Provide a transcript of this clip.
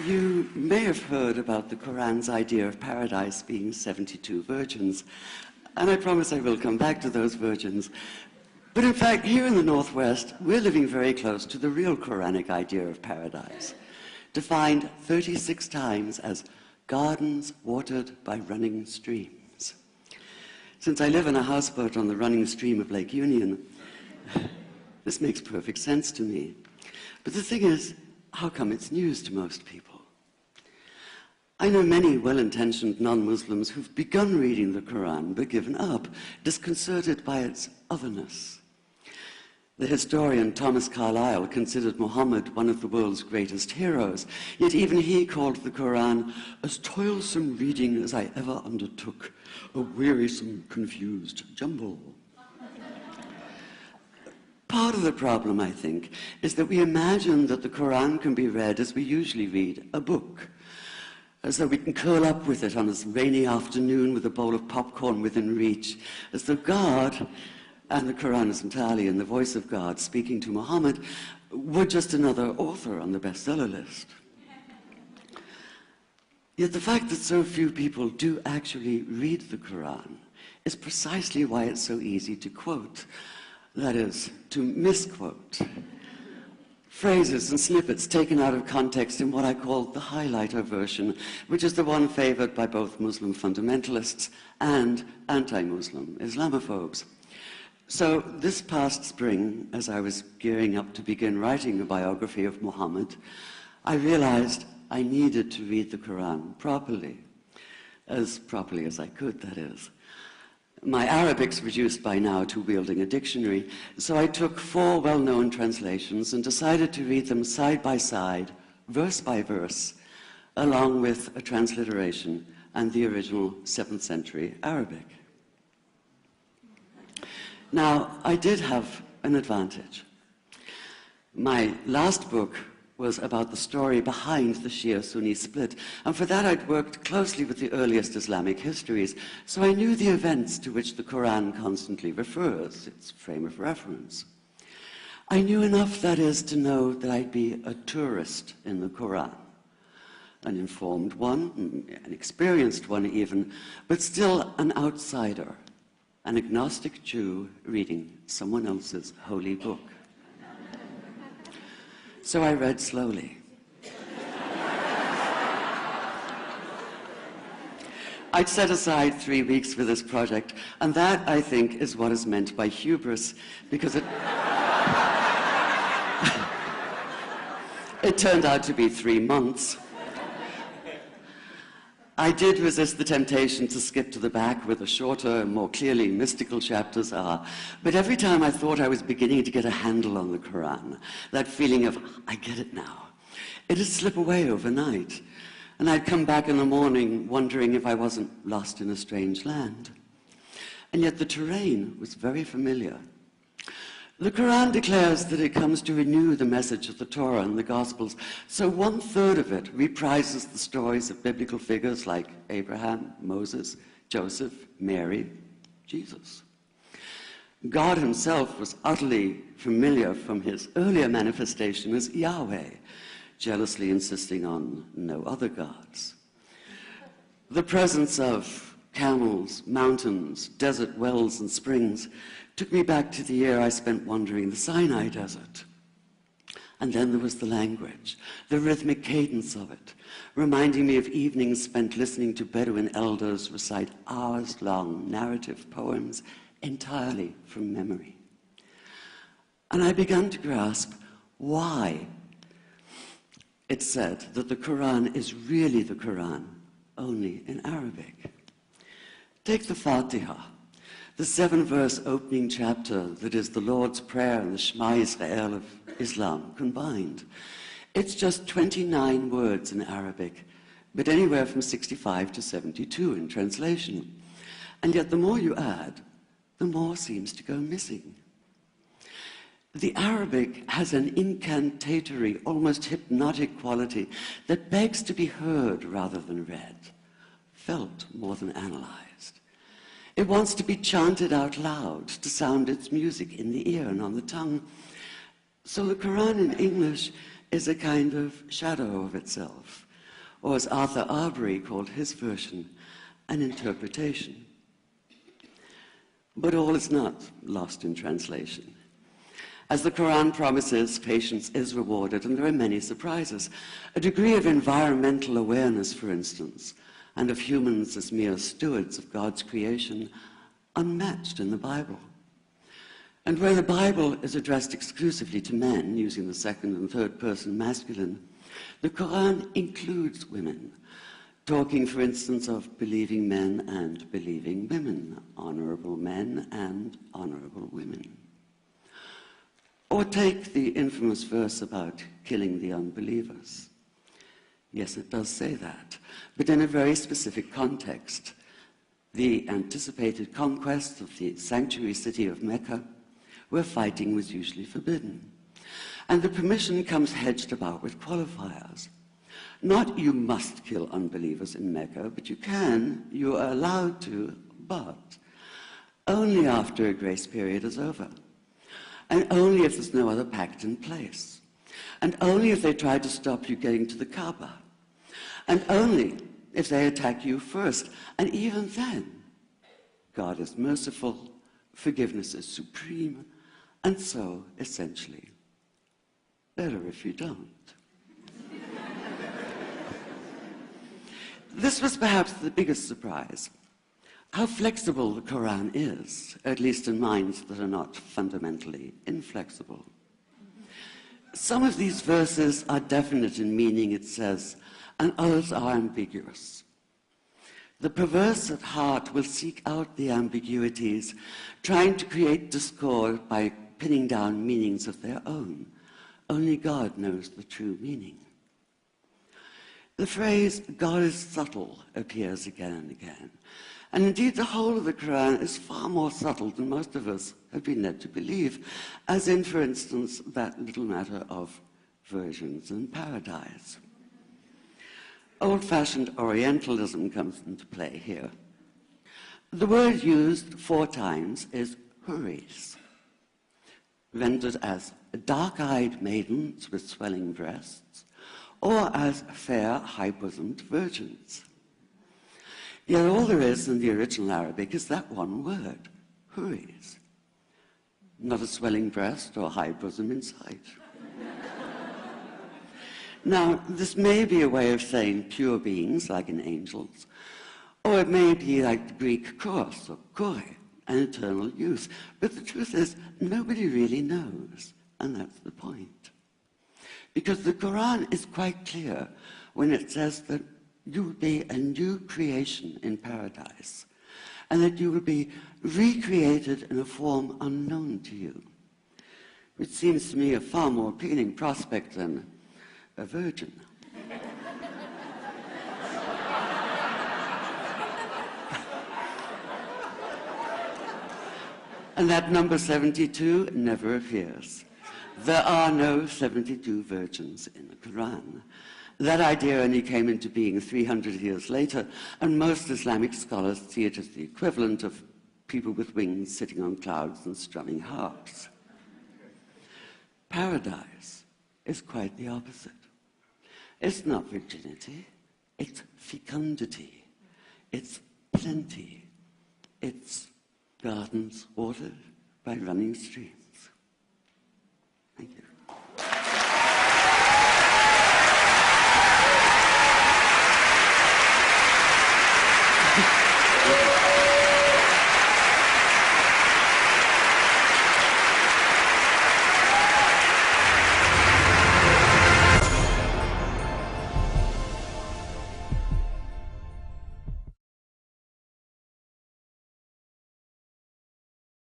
You may have heard about the Quran's idea of paradise being 72 virgins, and I promise I will come back to those virgins. But in fact, here in the Northwest, we're living very close to the real Quranic idea of paradise, defined 36 times as gardens watered by running streams. Since I live in a houseboat on the running stream of Lake Union, this makes perfect sense to me. But the thing is, how come it's news to most people? I know many well-intentioned non-Muslims who've begun reading the Quran but given up, disconcerted by its otherness. The historian Thomas Carlyle considered Muhammad one of the world's greatest heroes, yet even he called the Quran as toilsome reading as I ever undertook, a wearisome, confused jumble. Part of the problem, I think, is that we imagine that the Quran can be read as we usually read a book, as though we can curl up with it on a rainy afternoon with a bowl of popcorn within reach, as though God, and the Quran is entirely in the voice of God speaking to Muhammad, were just another author on the bestseller list. Yet the fact that so few people do actually read the Quran is precisely why it's so easy to quote. That is, to misquote. Phrases and snippets taken out of context in what I call the highlighter version, which is the one favored by both Muslim fundamentalists and anti-Muslim Islamophobes. So this past spring, as I was gearing up to begin writing a biography of Muhammad, I realized I needed to read the Quran properly as I could, that is. My Arabic's reduced by now to wielding a dictionary, so I took 4 well-known translations and decided to read them side by side, verse by verse, along with a transliteration and the original 7th century Arabic. Now, I did have an advantage. My last book was about the story behind the Shia-Sunni split, and for that I'd worked closely with the earliest Islamic histories, so I knew the events to which the Quran constantly refers, its frame of reference. I knew enough, that is, to know that I'd be a tourist in the Quran, an informed one, an experienced one even, but still an outsider, an agnostic Jew reading someone else's holy book. So I read slowly. I'd set aside 3 weeks for this project, and that, I think, is what is meant by hubris, because it turned out to be 3 months. I did resist the temptation to skip to the back where the shorter and more clearly mystical chapters are, but every time I thought I was beginning to get a handle on the Quran, that feeling of, I get it now, it'd slip away overnight, and I'd come back in the morning wondering if I wasn't lost in a strange land. And yet the terrain was very familiar. The Quran declares that it comes to renew the message of the Torah and the Gospels, so 1/3 of it reprises the stories of biblical figures like Abraham, Moses, Joseph, Mary, Jesus. God himself was utterly familiar from his earlier manifestation as Yahweh, jealously insisting on no other gods. The presence of camels, mountains, desert wells and springs took me back to the year I spent wandering the Sinai desert. And then there was the language, the rhythmic cadence of it, reminding me of evenings spent listening to Bedouin elders recite hours-long narrative poems entirely from memory. And I began to grasp why it's said that the Quran is really the Quran, only in Arabic. Take the Fatiha, the 7-verse opening chapter that is the Lord's Prayer and the Shema Israel of Islam combined. It's just 29 words in Arabic, but anywhere from 65 to 72 in translation. And yet the more you add, the more seems to go missing. The Arabic has an incantatory, almost hypnotic quality that begs to be heard rather than read, felt more than analyzed. It wants to be chanted out loud, to sound its music in the ear and on the tongue. So the Quran in English is a kind of shadow of itself, or as Arthur Arbery called his version, an interpretation. But all is not lost in translation. As the Quran promises, patience is rewarded, and there are many surprises. A degree of environmental awareness, for instance, and of humans as mere stewards of God's creation, unmatched in the Bible. And where the Bible is addressed exclusively to men, using the second and third person masculine, the Quran includes women, talking, for instance, of believing men and believing women, honorable men and honorable women. Or take the infamous verse about killing the unbelievers. Yes, it does say that, but in a very specific context. The anticipated conquest of the sanctuary city of Mecca, where fighting was usually forbidden. And the permission comes hedged about with qualifiers. Not you must kill unbelievers in Mecca, but you are allowed to, but only after a grace period is over. And only if there's no other pact in place. And only if they try to stop you getting to the Kaaba. And only if they attack you first. And even then, God is merciful, forgiveness is supreme, and so, essentially, better if you don't. This was perhaps the biggest surprise. How flexible the Quran is, at least in minds that are not fundamentally inflexible. Some of these verses are definite in meaning, it says, and others are ambiguous. The perverse at heart will seek out the ambiguities, trying to create discord by pinning down meanings of their own. Only God knows the true meaning. The phrase, God is subtle, appears again and again. And indeed, the whole of the Quran is far more subtle than most of us have been led to believe, as in, for instance, that little matter of virgins and paradise. Old-fashioned Orientalism comes into play here. The word used 4 times is huris, rendered as dark-eyed maidens with swelling breasts, or as fair, high-bosomed virgins. Yet all there is in the original Arabic is that one word, huris. Not a swelling breast or high bosom in sight. Now, this may be a way of saying pure beings, like in angels, or it may be like the Greek kos, or kore, an eternal youth. But the truth is, nobody really knows, and that's the point. Because the Quran is quite clear when it says that you will be a new creation in paradise, and that you will be recreated in a form unknown to you, which seems to me a far more appealing prospect than a virgin. And that number 72 never appears. There are no 72 virgins in the Quran. That idea only came into being 300 years later, and most Islamic scholars see it as the equivalent of people with wings sitting on clouds and strumming harps. Paradise is quite the opposite. It's not virginity, it's fecundity, it's plenty, it's gardens watered by running streams.